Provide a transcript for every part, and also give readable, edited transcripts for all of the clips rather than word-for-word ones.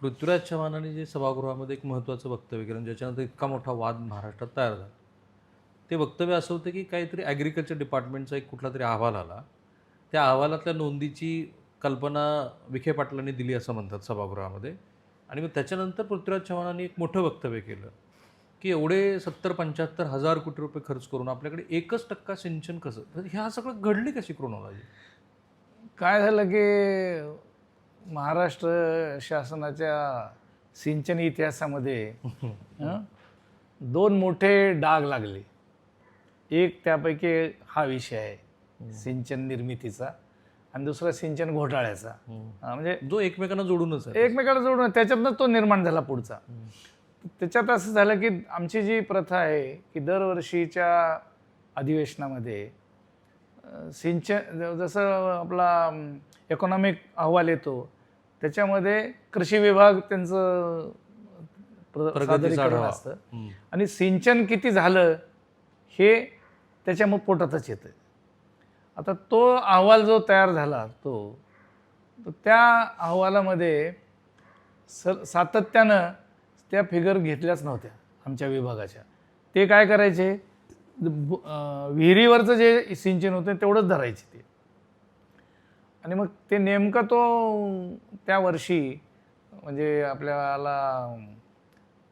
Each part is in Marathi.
पृथ्वीराज चव्हाणांनी जे सभागृहामध्ये एक महत्त्वाचं वक्तव्य केलं आणि ज्याच्यानंतर इतका मोठा वाद महाराष्ट्रात तयार झाला. ते वक्तव्य असं होतं की काहीतरी ॲग्रिकल्चर डिपार्टमेंटचा एक कुठला तरी अहवाल आला. त्या अहवालातल्या नोंदीची कल्पना विखे पाटलांनी दिली असं म्हणतात सभागृहामध्ये. आणि मग त्याच्यानंतर पृथ्वीराज चव्हाणांनी एक मोठं वक्तव्य केलं की एवढे 70-75 हजार कोटी रुपये खर्च करून आपल्याकडे 1% सिंचन कसं, तर ह्या सगळं घडली कशी क्रोनॉलॉजी? काय झालं की महाराष्ट्र शासनाच्या सिंचन इतिहासामध्ये दोन मोठे डाग लागले. एक त्यापैकी हा विषय आहे सिंचन निर्मितीचा आणि दुसरा सिंचन घोटाळ्याचा. म्हणजे जो एकमेकांना जोडूनच आहे. एकमेकाला जोडून त्याच्यातनं तो निर्माण झाला पुढचा. त्याच्यात असं झालं की आमची जी प्रथा आहे की दरवर्षीच्या अधिवेशनामध्ये सिंचन, जसं आपला इकॉनॉमिक अहवाल येतो त्याच्यामध्ये कृषी विभाग त्यांचं सादरीकरण असतं आणि सिंचन किती झालं हे त्याच्या मग पोटातच येतं. आता तो अहवाल जो तयार झाला त्या अहवालामध्ये सातत्यानं त्या फिगर घेतल्याच नव्हत्या आमच्या विभागाच्या. ते काय करायचे, विहिरीवरचं जे सिंचन होतं तेवढंच धरायचे ते. आणि मग ते नेमकं त्या वर्षी म्हणजे आपल्याला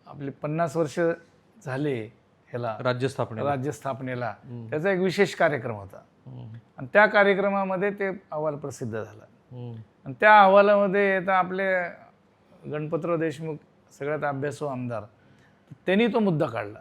आपले 50 वर्ष झाले ह्याला राज्यस्थापनेला त्याचा एक विशेष कार्यक्रम होता. आणि त्या कार्यक्रमामध्ये ते अहवाल प्रसिद्ध झाला. आणि त्या अहवालामध्ये आता आपले गणपतराव देशमुख सगळ्यात अभ्यासू आमदार, त्यांनी तो मुद्दा काढला